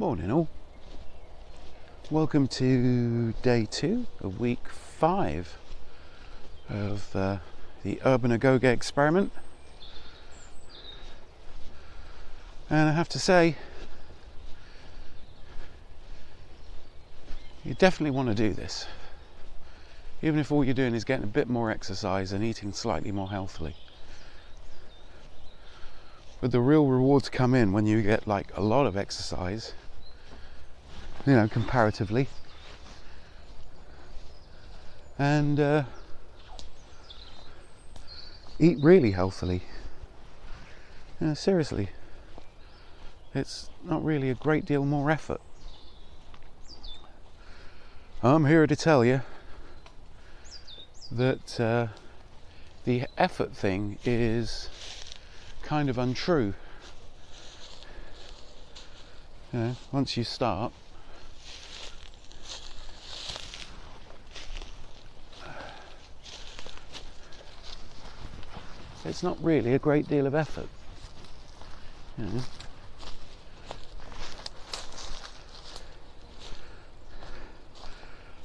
Morning all. Welcome to day 2 of week 5 of the Urban Agoge experiment. And I have to say, you definitely want to do this, even if all you're doing is getting a bit more exercise and eating slightly more healthily. But the real rewards come in when you get like a lot of exercise, you know, comparatively, and eat really healthily. Seriously, it's not really a great deal more effort. I'm here to tell you that the effort thing is kind of untrue. Once you start, it's not really a great deal of effort.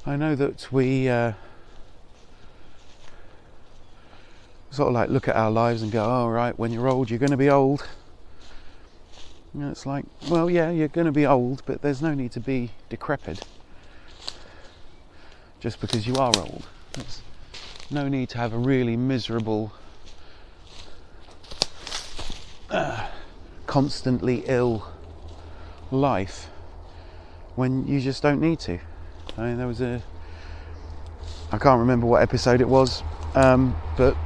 I know that we sort of like look at our lives and go, oh right, when you're old, you're going to be old. It's like, well, yeah, you're going to be old, but there's no need to be decrepit just because you are old. There's no need to have a really miserable, constantly ill life when you just don't need to. I mean, there was I can't remember what episode it was, but,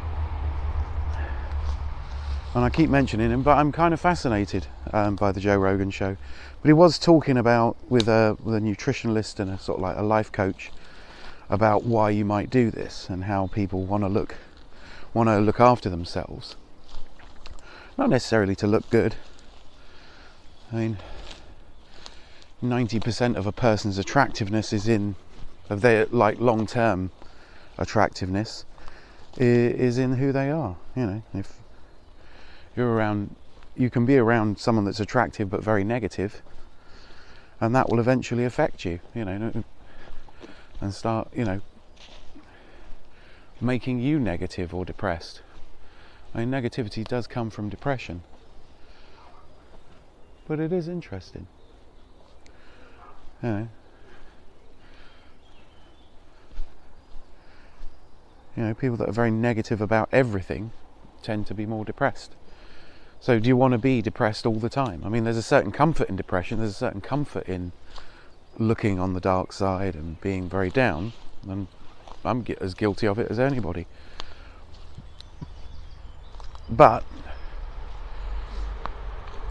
and I keep mentioning him, but I'm kind of fascinated by the Joe Rogan show. But he was talking about, with a nutritionalist and a sort of like a life coach, about why you might do this and how people want to look after themselves. Not necessarily to look good. I mean, 90% of a person's attractiveness of their like long-term attractiveness is in who they are. If you're around, you can be around someone that's attractive but very negative, and that will eventually affect you, and start, making you negative or depressed. I mean, negativity does come from depression, but it is interesting. People that are very negative about everything tend to be more depressed. So do you want to be depressed all the time? I mean, there's a certain comfort in depression, there's a certain comfort in looking on the dark side and being very down, and I'm as guilty of it as anybody. But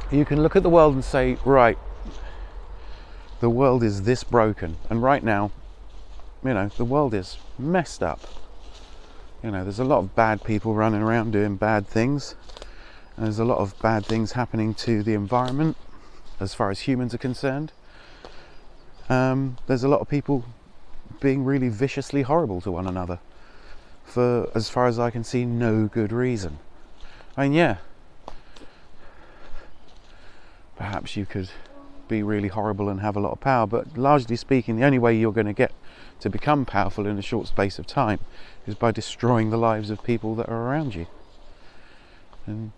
you can look at the world and say, right, the world is this broken, and right now, the world is messed up. There's a lot of bad people running around doing bad things, and there's a lot of bad things happening to the environment as far as humans are concerned. There's a lot of people being really viciously horrible to one another for, as far as I can see, no good reason. I mean, yeah, perhaps you could be really horrible and have a lot of power, but largely speaking, the only way you're going to get to become powerful in a short space of time is by destroying the lives of people that are around you. And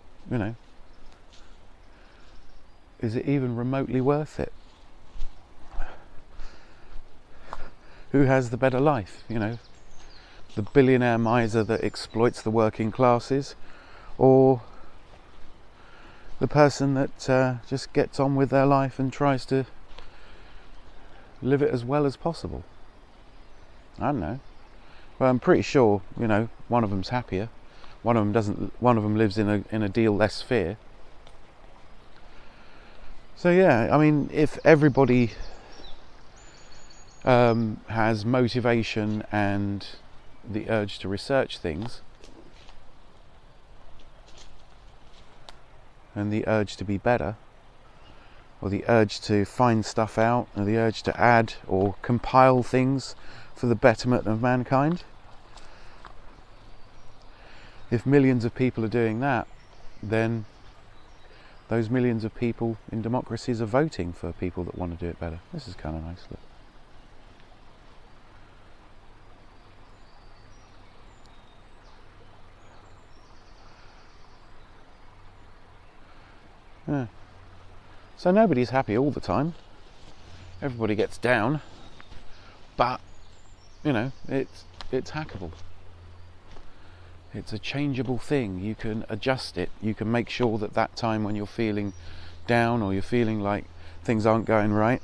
is it even remotely worth it? Who has the better life? The billionaire miser that exploits the working classes, or the person that just gets on with their life and tries to live it as well as possible? I don't know. Well, I'm pretty sure, one of them's happier. One of them doesn't. One of them lives in a deal less fear. So yeah, I mean, if everybody has motivation and the urge to research things, and the urge to be better, or the urge to find stuff out, or the urge to add or compile things for the betterment of mankind, if millions of people are doing that, then those millions of people in democracies are voting for people that want to do it better. This is kind of nice. Look. Yeah. So nobody's happy all the time. Everybody gets down, but you know, it's hackable. It's a changeable thing. You can adjust it. You can make sure that time when you're feeling down or you're feeling like things aren't going right,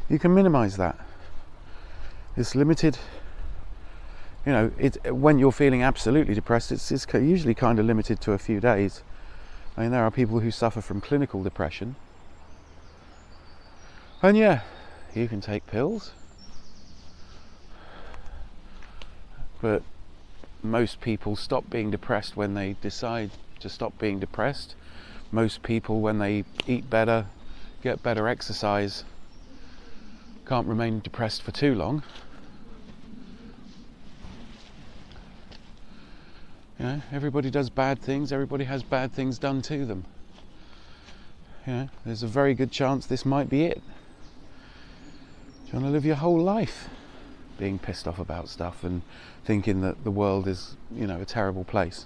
you can minimize that. It's limited. You know, when you're feeling absolutely depressed, it's usually kind of limited to a few days. I mean, there are people who suffer from clinical depression. And yeah, you can take pills. But most people stop being depressed when they decide to stop being depressed. Most people, when they eat better, get better exercise, can't remain depressed for too long. You know, everybody does bad things, everybody has bad things done to them. You know, there's a very good chance this might be it. Do you want to live your whole life being pissed off about stuff and thinking that the world is, you know, a terrible place?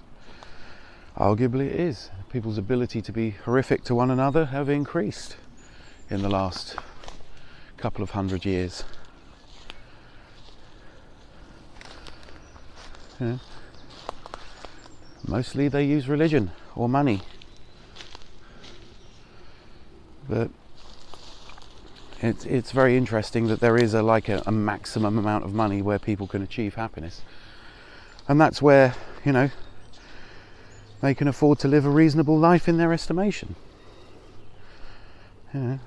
Arguably it is. People's ability to be horrific to one another have increased in the last couple of 100 years. Yeah. Mostly they use religion or money. But it's very interesting that there is a maximum amount of money where people can achieve happiness. And that's where, you know, they can afford to live a reasonable life in their estimation. You know.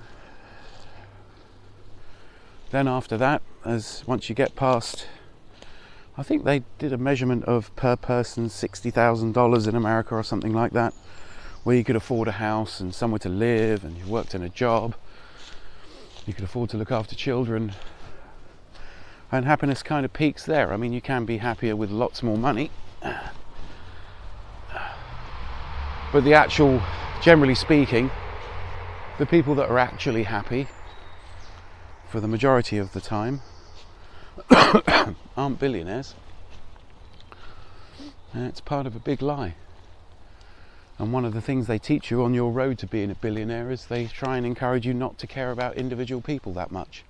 Then after that, once you get past, I think they did a measurement of per person $60,000 in America or something like that, where you could afford a house and somewhere to live, and you worked in a job, you could afford to look after children, and happiness kind of peaks there. I mean, you can be happier with lots more money, but the actual, generally speaking, the people that are actually happy for the majority of the time aren't billionaires. And it's part of a big lie. And one of the things they teach you on your road to being a billionaire is they try and encourage you not to care about individual people that much.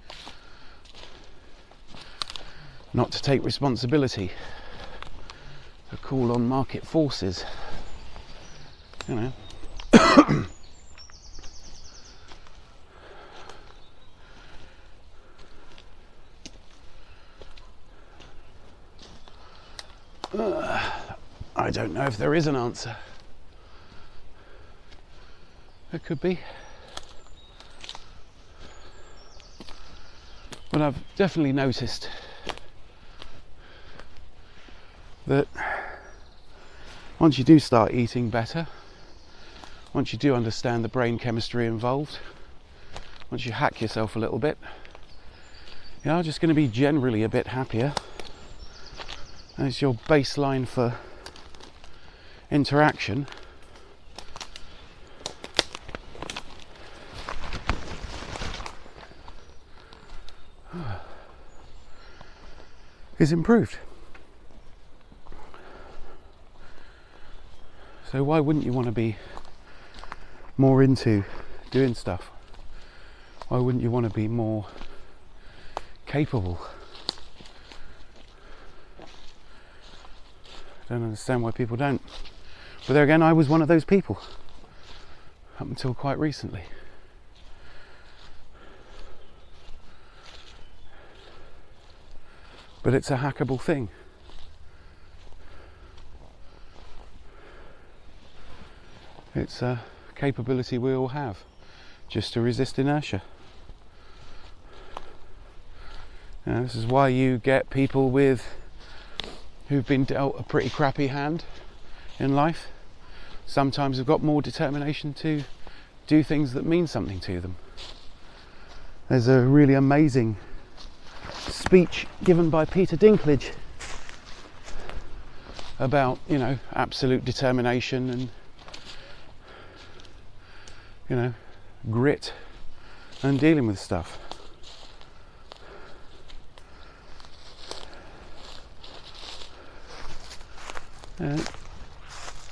Not to take responsibility. To call on market forces. You know. I don't know if there is an answer. It could be. But I've definitely noticed that once you do start eating better, once you do understand the brain chemistry involved, once you hack yourself a little bit, you're just going to be generally a bit happier. And it's your baseline for interaction. Is improved. So why wouldn't you want to be more into doing stuff? Why wouldn't you want to be more capable? I don't understand why people don't. But there again, I was one of those people up until quite recently. But it's a hackable thing. It's a capability we all have, just to resist inertia. Now, this is why you get people who've been dealt a pretty crappy hand in life. Sometimes have got more determination to do things that mean something to them. There's a really amazing speech given by Peter Dinklage about, you know, absolute determination and you know, grit and dealing with stuff.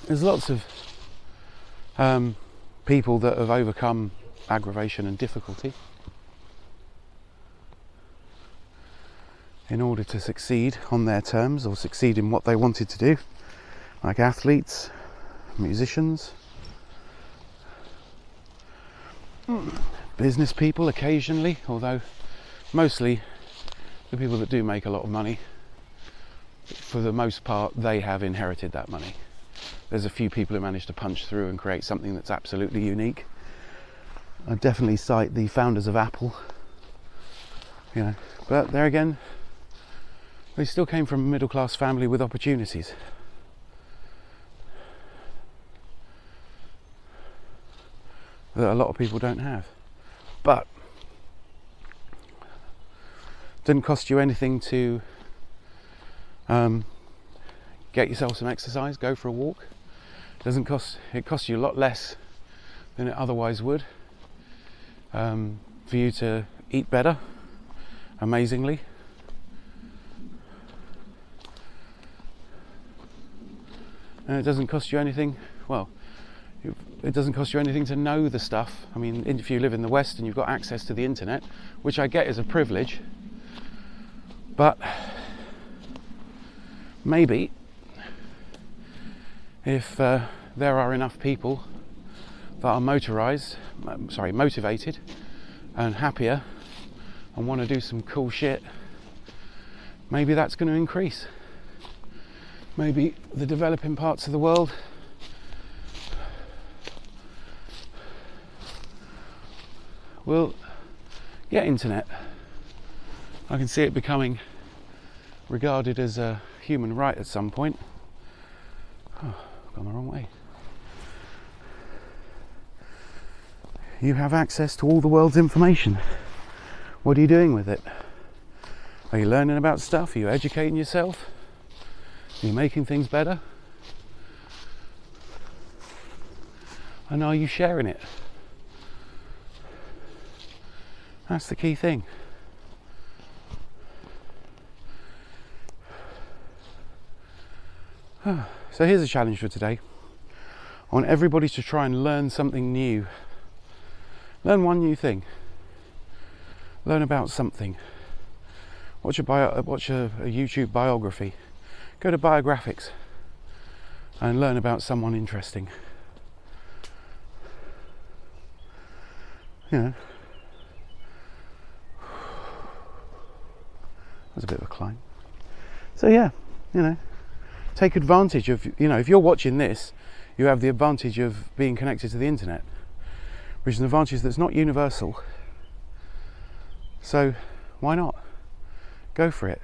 There's lots of people that have overcome aggravation and difficulty in order to succeed on their terms, or succeed in what they wanted to do, like athletes, musicians, business people occasionally, although mostly the people that do make a lot of money, for the most part, they have inherited that money. There's a few people who manage to punch through and create something that's absolutely unique. I definitely cite the founders of Apple, you know, but there again, they still came from a middle class family with opportunities. That a lot of people don't have. But it doesn't cost you anything to get yourself some exercise, go for a walk. It costs you a lot less than it otherwise would for you to eat better, amazingly. And it doesn't cost you anything, well, it doesn't cost you anything to know the stuff. I mean, if you live in the West and you've got access to the internet, which I get is a privilege, but maybe if there are enough people that are motivated and happier and want to do some cool shit, maybe that's going to increase. Maybe the developing parts of the world will get internet. I can see it becoming regarded as a human right at some point. Oh, I've gone the wrong way. You have access to all the world's information. What are you doing with it? Are you learning about stuff? Are you educating yourself? Are you making things better? And are you sharing it? That's the key thing. So here's a challenge for today. I want everybody to try and learn something new. Learn one new thing. Learn about something. Watch a YouTube biography. Go to Biographics and learn about someone interesting. You know, that's a bit of a climb. So yeah, you know, take advantage of, you know, if you're watching this, you have the advantage of being connected to the internet, which is an advantage that's not universal. So why not? Go for it.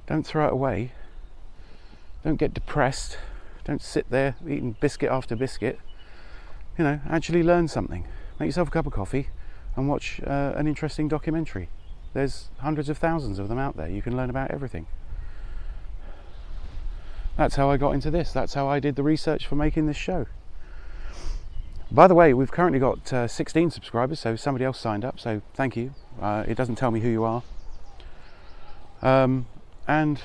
Don't throw it away. Don't get depressed. Don't sit there eating biscuit after biscuit. You know, actually learn something. Make yourself a cup of coffee and watch an interesting documentary. There's hundreds of thousands of them out there. You can learn about everything. That's how I got into this. That's how I did the research for making this show. By the way, we've currently got 16 subscribers, so somebody else signed up, so thank you. It doesn't tell me who you are. And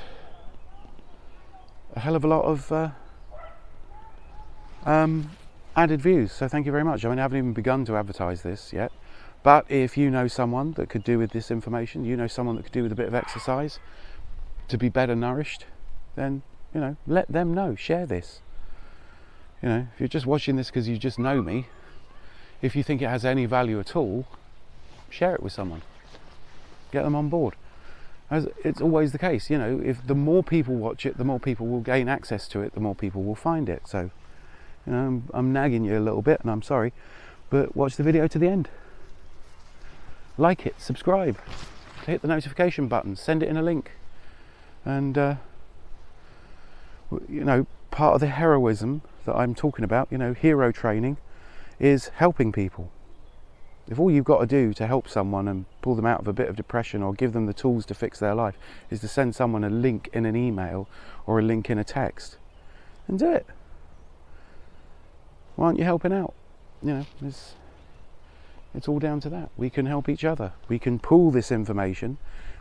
a hell of a lot of added views, so thank you very much. I mean, I haven't even begun to advertise this yet, but if you know someone that could do with this information, you know someone that could do with a bit of exercise to be better nourished, then, you know, let them know. Share this. You know, if you're just watching this because you just know me, if you think it has any value at all, share it with someone. Get them on board. As it's always the case, you know, if the more people watch it, the more people will gain access to it, the more people will find it. So, you know, I'm nagging you a little bit, and I'm sorry, but watch the video to the end. Like it, subscribe, hit the notification button, send it in a link. And, you know, part of the heroism that I'm talking about, you know, hero training, is helping people. If all you've got to do to help someone and pull them out of a bit of depression or give them the tools to fix their life is to send someone a link in an email or a link in a text, then do it. Why aren't you helping out? you know, it's all down to that. We can help each other. We can pool this information.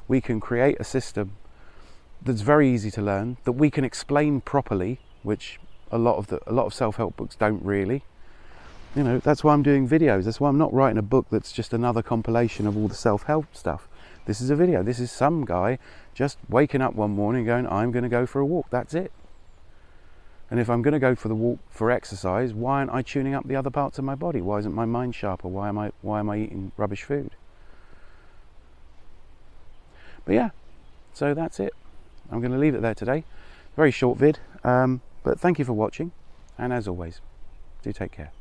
We can create a system that's very easy to learn, that we can explain properly, which a lot of self-help books don't really. You know, that's why I'm doing videos. That's why I'm not writing a book that's just another compilation of all the self-help stuff. This is a video. This is some guy just waking up one morning going, I'm going to go for a walk. That's it. And if I'm going to go for the walk for exercise, why aren't I tuning up the other parts of my body? Why isn't my mind sharper? Why am I eating rubbish food? But yeah, so that's it. I'm going to leave it there today. Very short vid, but thank you for watching, and as always, do take care.